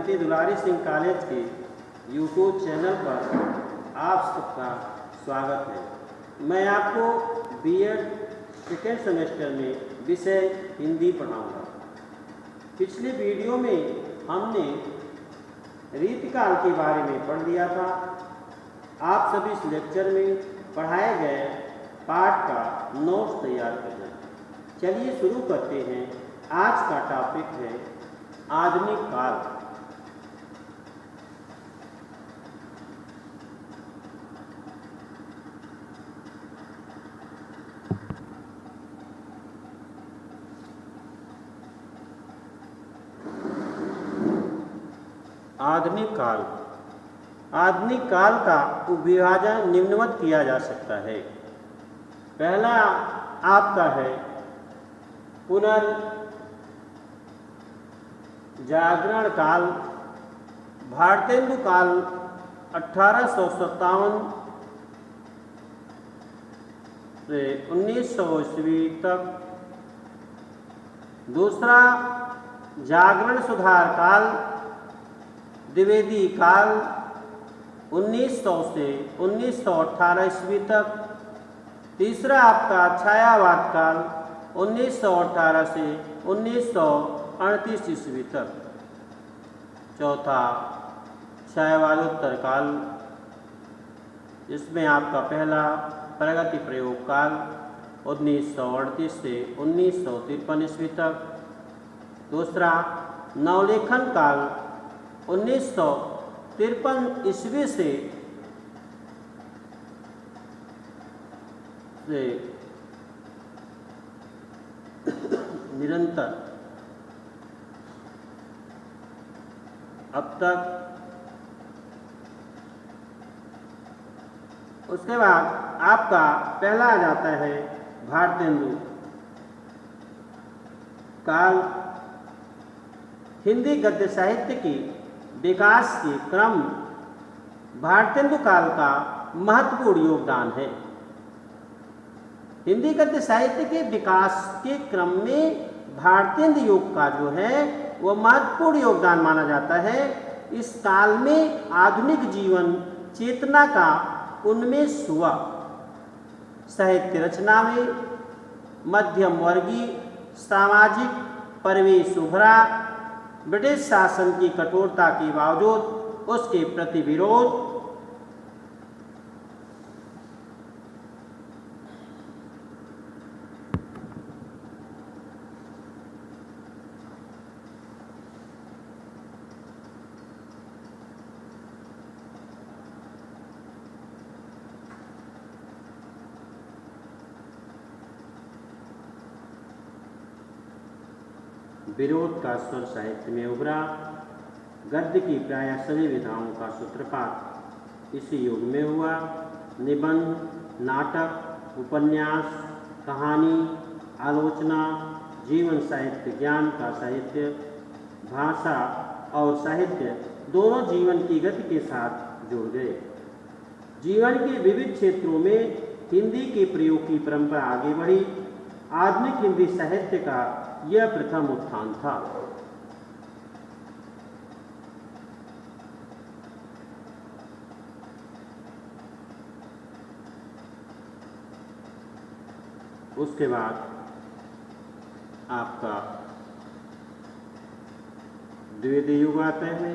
श्रीमती दुलारी Singh college के YouTube channel पर आप सबका स्वागत है। मैं आपको बीएड सेकेंड सेमेस्टर में विषय हिंदी पढ़ाऊंगा। पिछले वीडियो में हमने रीतिकाल के बारे में पढ़ लिया था। आप सभी इस लेक्चर में पढ़ाए गए पाठ का नोट्स तैयार करना। चलिए शुरू करते हैं। आज का टॉपिक है आधुनिक काल। आधुनिक काल। आधुनिक काल का विभाजन निम्नवत किया जा सकता है। पहला आपका है पुनर्जागरण काल। भारतेंदु काल 1857 से 1900 ईस्वी तक। दूसरा जागरण सुधार काल, द्विवेदी काल 1900 से 1918 ईस्वी तक। तीसरा आपका छायावाद काल 1918 से 1938 ईस्वी तक। चौथा छायावादोत्तर काल, इसमें आपका पहला प्रगति प्रयोग काल 1938 से 1953 ईस्वी तक। दूसरा नवलेखन काल 1953 ईस्वी से निरंतर अब तक। उसके बाद आपका पहला आ जाता है भारतेंदु काल। हिंदी गद्य साहित्य की विकास के क्रम भारतेंदु काल का महत्वपूर्ण योगदान है। हिंदी गद्य साहित्य के विकास के क्रम में भारतेंदु युग का जो है वह महत्वपूर्ण योगदान माना जाता है। इस काल में आधुनिक जीवन चेतना का उन्मेष हुआ। साहित्य रचना में मध्यम वर्गीय सामाजिक परिवेश उभरा। ब्रिटिश शासन की कठोरता के बावजूद उसके प्रति विरोध, विरोध का स्वर साहित्य में उभरा। गद्य की प्रायः सभी विधाओं का सूत्रपात इसी युग में हुआ। निबंध, नाटक, उपन्यास, कहानी, आलोचना, जीवन साहित्य, ज्ञान का साहित्य, भाषा और साहित्य दोनों जीवन की गति के साथ जुड़ गए। जीवन के विविध क्षेत्रों में हिंदी के प्रयोग की परंपरा आगे बढ़ी। आधुनिक हिंदी साहित्य का यह प्रथम उत्थान था। उसके बाद आपका द्विवेदी युग आता है।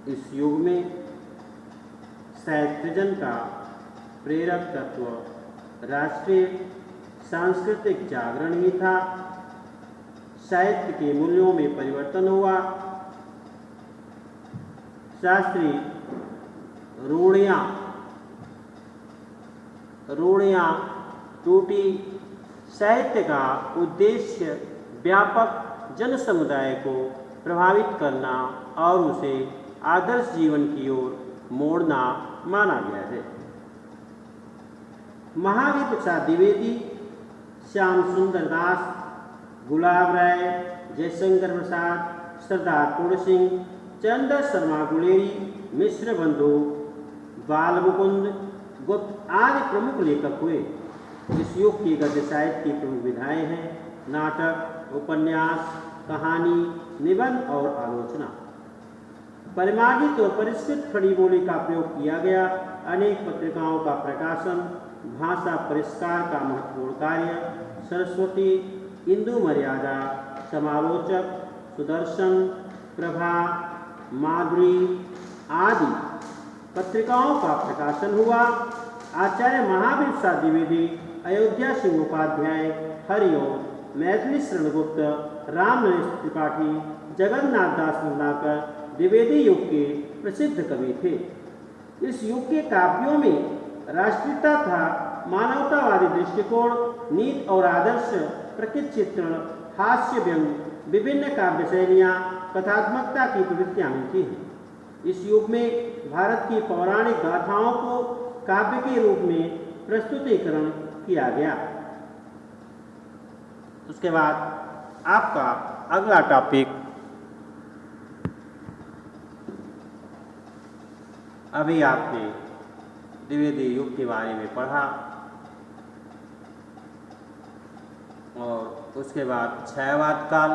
इस युग में साहित्य सृजन का प्रेरक तत्व राष्ट्रीय सांस्कृतिक जागरण ही था। साहित्य के मूल्यों में परिवर्तन हुआ। शास्त्रीय रूढ़ियाँ टूटी। साहित्य का उद्देश्य व्यापक जन समुदाय को प्रभावित करना और उसे आदर्श जीवन की ओर मोड़ना माना गया है। महावीर प्रसाद द्विवेदी, श्याम सुंदर दास, गुलाब राय, जयशंकर प्रसाद, सरदार पूर्ण सिंह, चंद्र शर्मा गुलेरी, मिश्र बंधु, बाल मुकुंद गुप्त आदि प्रमुख लेखक हुए। इस युग की गद्य साहित्य की प्रमुख विधाएं हैं नाटक, उपन्यास, कहानी, निबंध और आलोचना। परिमार्जित और परिष्कृत खड़ी बोली का प्रयोग किया गया। अनेक पत्रिकाओं का प्रकाशन, भाषा परिष्कार का महत्वपूर्ण कार्य, सरस्वती, इंदु मर्यादा, समालोचक, सुदर्शन, प्रभा, माधुरी आदि पत्रिकाओं का प्रकाशन हुआ। आचार्य महावीर प्रसाद द्विवेदी, अयोध्या सिंह उपाध्याय, हरिओम, मैथिली शरणगुप्त, राम नरेश त्रिपाठी, जगन्नाथ दास रत्नाकर द्विवेदी युग के प्रसिद्ध कवि थे। इस युग के काव्यों में राष्ट्रीयता था, मानवतावादी दृष्टिकोण, नीति और आदर्श, प्रकृति चित्रण, हास्य व्यंग, विभिन्न काव्य शैलियाँ, कथात्मकता की प्रवृत्तियाँ मिलती हैं। इस युग में भारत की पौराणिक गाथाओं को काव्य के रूप में प्रस्तुतिकरण किया गया। उसके बाद आपका अगला टॉपिक, अभी आपने द्विवेदी युग के बारे में पढ़ा और उसके बाद छायावाद काल,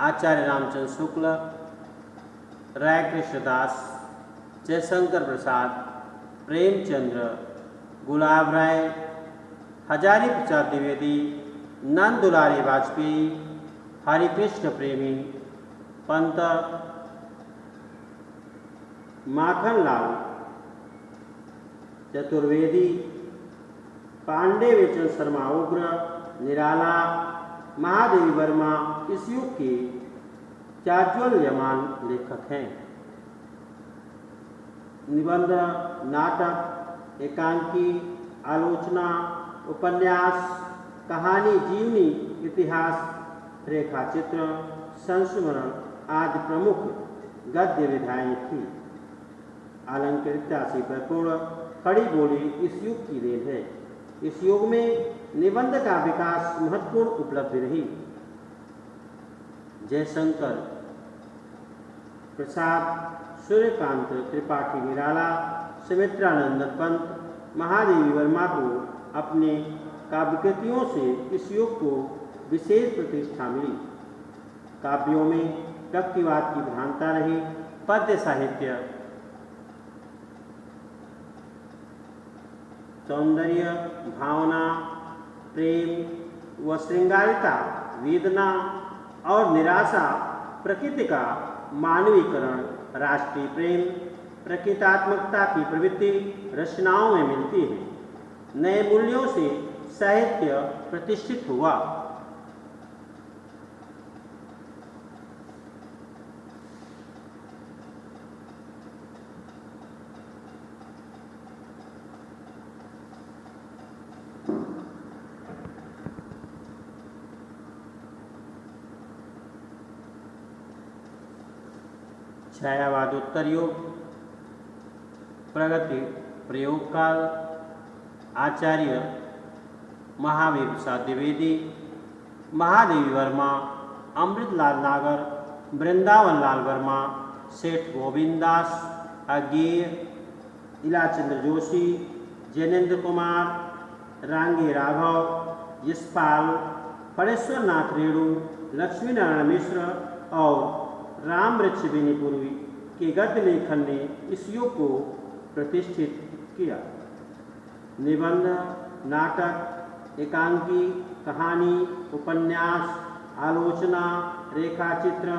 आचार्य रामचंद्र शुक्ल, राय कृष्णदास, जयशंकर प्रसाद, प्रेमचंद्र, गुलाब राय, हजारी प्रसाद द्विवेदी, नंद दुलारी वाजपेयी, हरिकृष्ण प्रेमी, पंत, माखनलाल चतुर्वेदी, पांडे बेचन शर्मा उग्र, निराला, महादेवी वर्मा इस युग के चाज्वल्यमान लेखक हैं। निबंध, नाटक, एकांकी, आलोचना, उपन्यास, कहानी, जीवनी, इतिहास, रेखाचित्र, संस्मरण आदि प्रमुख गद्य विधाएँ थीं। अलंकृतता से भरपूर खड़ी बोली इस युग की देन है। इस युग में निबंध का विकास महत्वपूर्ण उपलब्धि रही। जयशंकर प्रसाद, सूर्यकांत त्रिपाठी निराला, सुमित्रानंद पंत, महादेवी वर्मा को अपने काव्यकृतियों से इस युग को विशेष प्रतिष्ठा मिली। काव्यों में व्यक्तिवाद की प्रधानता रही। पद्य साहित्य सौंदर्य, भावना, प्रेम व श्रृंगारिता, वेदना और निराशा, प्रकृति का मानवीकरण, राष्ट्रीय प्रेम, प्रकृतात्मकता की प्रवृत्ति रचनाओं में मिलती है। नए मूल्यों से साहित्य प्रतिष्ठित हुआ। छायावादोत्तर युग, प्रगति प्रयोग काल, आचार्य महावीर प्रसाद द्विवेदी, महादेवी वर्मा, अमृतलाल नागर, वृंदावन लाल वर्मा, सेठ गोविंदास, अज्ञेय, इलाचंद्र जोशी, जैनेन्द्र कुमार, रांगी राघव, यशपाल, परेश्वर नाथ रेणु, लक्ष्मी नारायण मिश्र और राम वृक्ष बेनीपुरी के गद्य लेखन ने इस युग को प्रतिष्ठित किया। निबंध, नाटक, एकांकी, कहानी, उपन्यास, आलोचना, रेखाचित्र,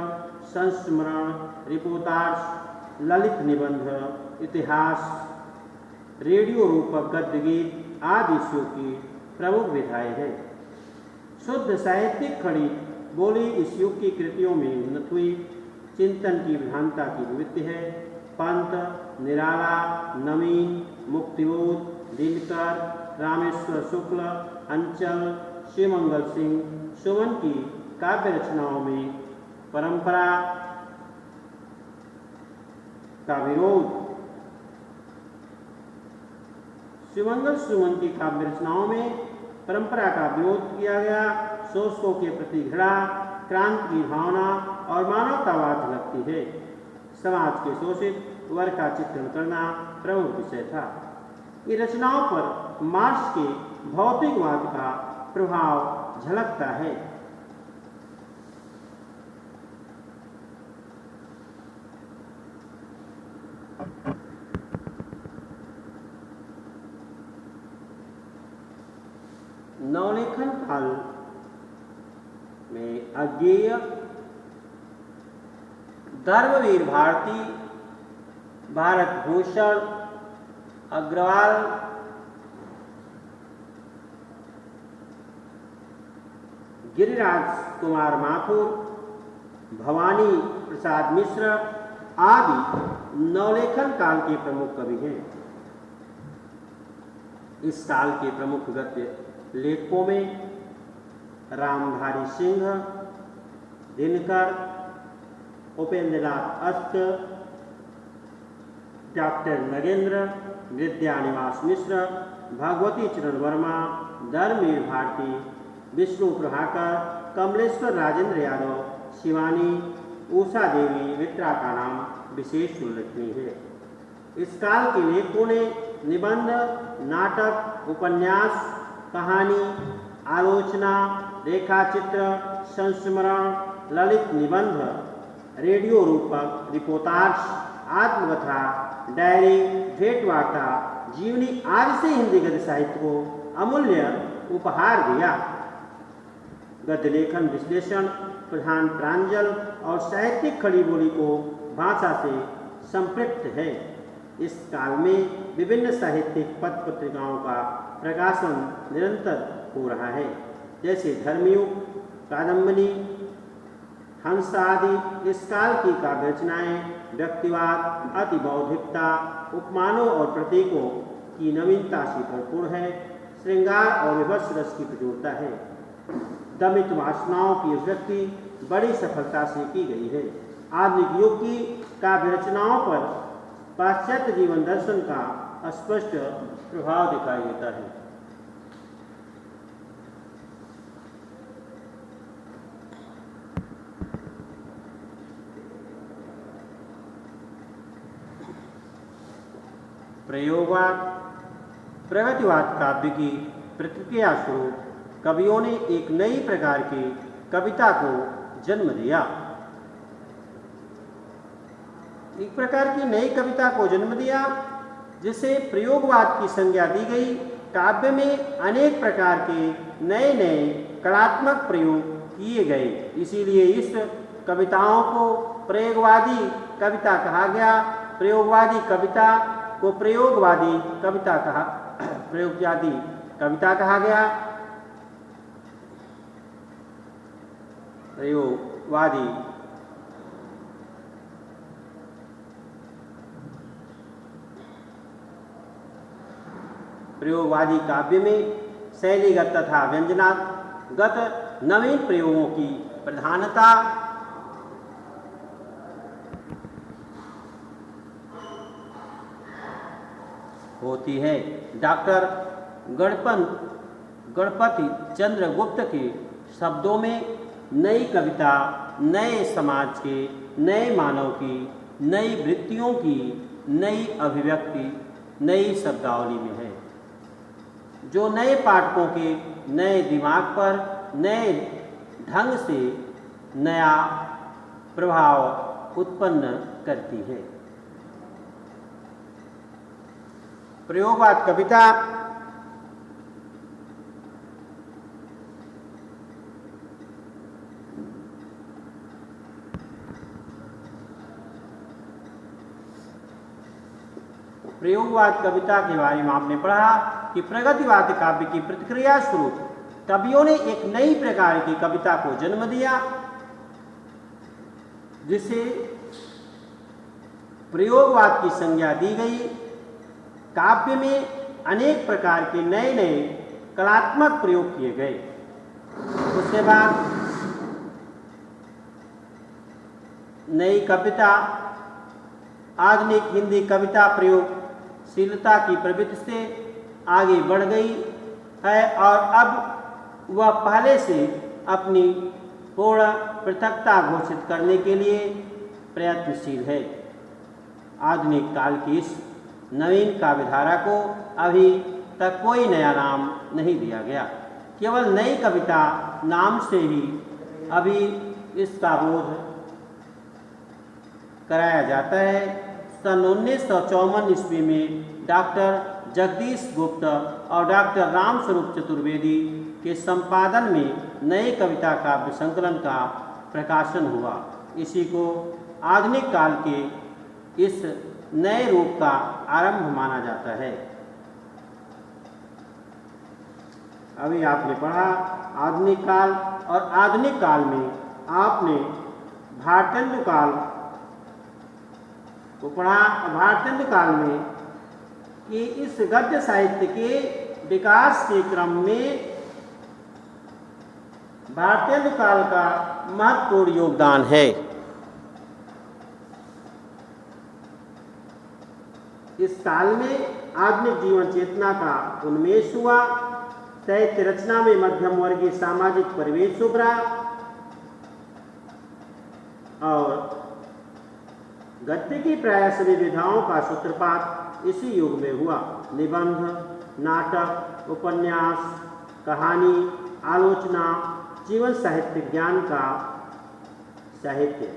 संस्मरण, रिपोर्टाज, ललित निबंध, इतिहास, रेडियो रूपक गद्य गीत आदि इस युग की प्रमुख विधाएँ हैं। शुद्ध साहित्यिक खड़ी बोली इस युग की कृतियों में उन्नत हुई। चिंतन की प्रधानता की प्रवृत्ति है। पंत, निराला, नवीन, मुक्तिबोध, दिनकर, रामेश्वर शुक्ल, अंचल, शिवमंगल सिंह, सुमन की काव्य रचनाओं में परंपरा का विरोध, शिवमंगल सुमन की काव्य रचनाओं में परंपरा का विरोध किया गया। शोषकों के प्रति घृणा, क्रांति की भावना और मानवतावाद झलकती है। समाज के शोषित वर्ग का चित्रण करना प्रमुख विषय था। ये रचनाओं पर मार्क्स के भौतिकवाद का प्रभाव झलकता है। नवलेखन काल में अज्ञेय धर्मवीर भारती, भारत भूषण अग्रवाल, गिरिराज कुमार माथुर, भवानी प्रसाद मिश्र आदि नवलेखन काल के प्रमुख कवि हैं। इस काल के प्रमुख गद्य लेखकों में रामधारी सिंह, दिनकर, उपेंद्रनाथ अस्त, डॉक्टर नगेंद्र, विद्यानिवास मिश्र, भगवती चरण वर्मा, धर्मवीर भारती, विष्णु प्रभाकर, कमलेश्वर राजेंद्र यादव, शिवानी, उषा देवी मित्रा का नाम विशेष उल्लेखनीय है। इस काल के लेखकों ने निबंध, नाटक, उपन्यास, कहानी, आलोचना, रेखाचित्र, संस्मरण, ललित निबंध, रेडियो रूपक, रिपोर्टाज, आत्मकथा, डायरी, भेंटवार्ता, जीवनी आदि से हिंदी गद्य साहित्य को अमूल्य उपहार दिया। गद्य लेखन विश्लेषण, प्रधान प्रांजल और साहित्यिक खड़ी बोली को भाषा से संपृक्त है। इस काल में विभिन्न साहित्यिक पत्र पत्रिकाओं का प्रकाशन निरंतर हो रहा है, जैसे धर्मयुग, कादम्बनी, हंस आदि। इस काल की काव्य रचनाएं व्यक्तिवाद, अतिबौद्धिकता, उपमानों और प्रतीकों की नवीनता से भरपूर है। श्रृंगार और विभत्स रस की प्रचुरता है। दमित वासनाओं की अभिव्यक्ति बड़ी सफलता से की गई है। आधुनिक युग की काव्य रचनाओं पर पाश्चात्य जीवन दर्शन का स्पष्ट प्रभाव दिखाई देता है। प्रयोगवाद, प्रगतिवाद काव्य की प्रतिक्रिया स्वरूप कवियों ने एक नई प्रकार की कविता को जन्म दिया। एक प्रकार की नई कविता को जन्म दिया जिसे प्रयोगवाद की संज्ञा दी गई। काव्य में अनेक प्रकार के नए नए कलात्मक प्रयोग किए गए, इसीलिए इस कविताओं को प्रयोगवादी कविता कहा गया। प्रयोगवादी कविता को प्रयोगवादी कविता कहा गया। प्रयोगवादी काव्य में शैलीगत तथा व्यंजनागत नवीन प्रयोगों की प्रधानता होती है। डॉक्टर गणपति चंद्र गुप्त के शब्दों में नई कविता नए समाज के, नए मानव की, नई वृत्तियों की नई अभिव्यक्ति नई शब्दावली में है, जो नए पाठकों के नए दिमाग पर नए ढंग से नया प्रभाव उत्पन्न करती है। प्रयोगवाद कविता के बारे में आपने पढ़ा कि प्रगतिवाद काव्य की प्रतिक्रिया स्वरूप कवियों ने एक नई प्रकार की कविता को जन्म दिया, जिसे प्रयोगवाद की संज्ञा दी गई। काव्य में अनेक प्रकार के नए नए कलात्मक प्रयोग किए गए। उसके बाद नई कविता, आधुनिक हिंदी कविता प्रयोगशीलता की प्रवृत्ति से आगे बढ़ गई है और अब वह पहले से अपनी पूर्ण पृथकता घोषित करने के लिए प्रयत्नशील है। आधुनिक काल की इस नवीन काव्यधारा को अभी तक कोई नया नाम नहीं दिया गया, केवल नई कविता नाम से ही अभी इसका बोध कराया जाता है। सन 1954 ईस्वी में डॉक्टर जगदीश गुप्त और डॉक्टर रामस्वरूप चतुर्वेदी के संपादन में नए कविता काव्य संकलन का प्रकाशन हुआ। इसी को आधुनिक काल के इस नए रूप का आरंभ माना जाता है। अभी आपने पढ़ा आधुनिक काल, और आधुनिक काल में आपने भारतेंदु काल को पढ़ा। भारतेंदु काल में कि इस गद्य साहित्य के विकास के क्रम में भारतेंदु काल का महत्वपूर्ण योगदान है। इस काल में आधुनिक जीवन चेतना का उन्मेष हुआ। साहित्य रचना में मध्यम वर्गीय सामाजिक परिवेश उभरा और गद्य की प्राय सभी विधाओं का सूत्रपात इसी युग में हुआ। निबंध, नाटक, उपन्यास, कहानी, आलोचना, जीवन साहित्य, ज्ञान का साहित्य।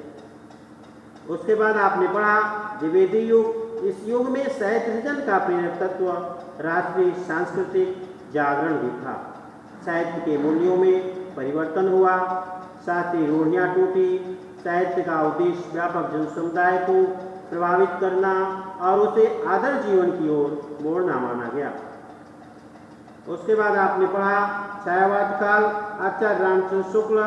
उसके बाद आपने पढ़ा द्विवेदी युग। इस युग में साहित्य सृजन का प्रेरक तत्व राष्ट्रीय सांस्कृतिक जागरण भी था। साहित्य के मूल्यों में परिवर्तन हुआ, साथ ही रूढ़ियाँ टूटी। साहित्य का उद्देश्य व्यापक जन समुदाय को प्रभावित करना और उसे आदर्श जीवन की ओर मोड़ना माना गया। उसके बाद आपने पढ़ा छायावाद काल। आचार्य रामचंद्र शुक्ल,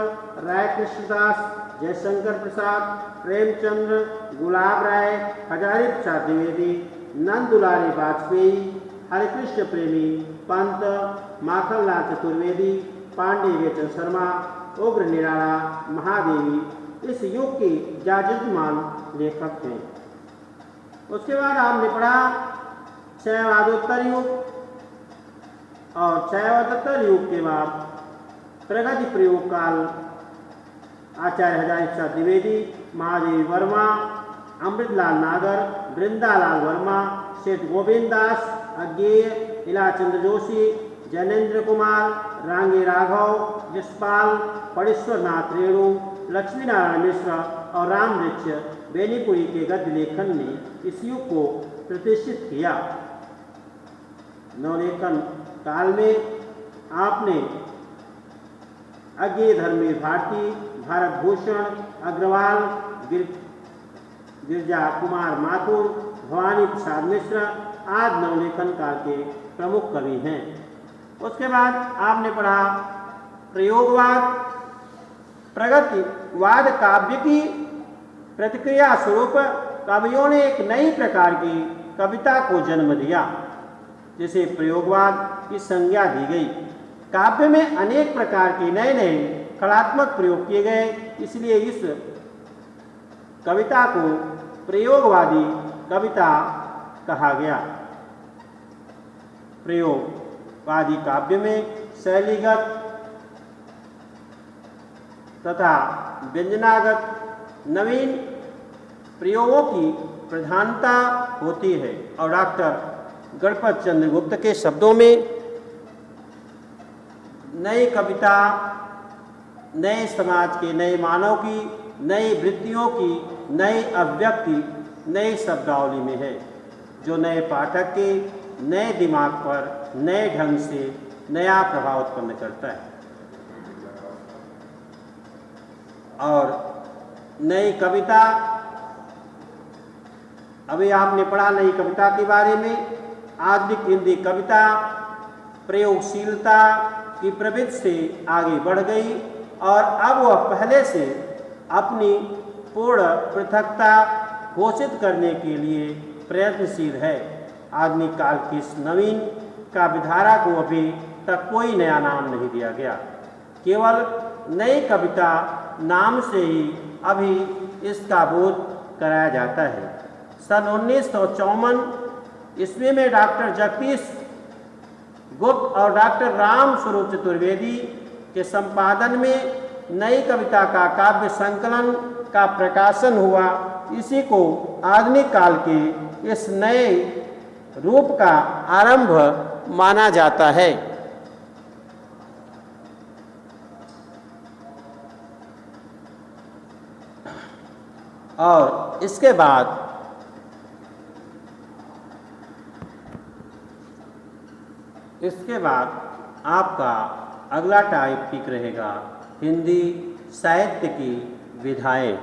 राय कृष्णदास, जयशंकर प्रसाद, प्रेमचंद्र, गुलाब राय, हजारी प्रसाद द्विवेदी, नंद दुलारी वाजपेयी, हरिकृष्ण प्रेमी, पंत, माखनलाल चतुर्वेदी, पांडे वेचन शर्मा, उग्र निराला, महादेवी इस युग के जाजमान लेखक हैं। उसके बाद आपने पढ़ा छायावादोत्तर युग, और छायावादोत्तर युग के बाद प्रगति प्रयोग काल। आचार्य हजारी प्रसाद द्विवेदी, महादेवी वर्मा, अमृतलाल नागर, वृंदालाल वर्मा, सेठ गोविंद दास, अज्ञेय, इलाचंद्र जोशी, जैनेन्द्र कुमार, रांगे राघव, यशपाल, परेश्वरनाथ रेणु, लक्ष्मीनारायण मिश्र और रामवृक्ष बेनीपुरी के गद्य लेखन ने इस युग को प्रतिष्ठित किया। नवलेखन काल में आपने अज्ञेय धर्मवीर भारती, भारत भूषण अग्रवाल, गिरजा कुमार माथुर, भवानी प्रसाद मिश्र आदि नवलेखन काल के प्रमुख कवि हैं। उसके बाद आपने पढ़ा प्रयोगवाद। प्रगतिवाद काव्य की प्रतिक्रिया स्वरूप कवियों ने एक नई प्रकार की कविता को जन्म दिया, जिसे प्रयोगवाद की संज्ञा दी गई। काव्य में अनेक प्रकार के नए नए कलात्मक प्रयोग किए गए, इसलिए इस कविता को प्रयोगवादी कविता कहा गया। प्रयोगवादी काव्य में शैलीगत तथा व्यंजनागत नवीन प्रयोगों की प्रधानता होती है, और डॉक्टर गणपत चंद्र गुप्त के शब्दों में नई कविता नए समाज के, नए मानव की, नई वृत्तियों की नई अभिव्यक्ति नई शब्दावली में है, जो नए पाठक के नए दिमाग पर नए ढंग से नया प्रभाव उत्पन्न करता है। और नई कविता, अभी आपने पढ़ा नई कविता के बारे में। आधुनिक हिंदी कविता प्रयोगशीलता की प्रवृत्ति से आगे बढ़ गई और अब वह पहले से अपनी पूर्ण पृथकता घोषित करने के लिए प्रयत्नशील है। आधुनिक काल की इस नवीन काव्यधारा को अभी तक कोई नया नाम नहीं दिया गया, केवल नई कविता नाम से ही अभी इसका बोध कराया जाता है। सन 1954 ईस्वी में डॉक्टर जगदीश गुप्त और डॉक्टर राम स्वरूप चतुर्वेदी के संपादन में नई कविता का काव्य संकलन का प्रकाशन हुआ। इसी को आधुनिक काल के इस नए रूप का आरंभ माना जाता है। और इसके बाद आपका अगला टॉपिक रहेगा हिंदी साहित्य की विधाएं।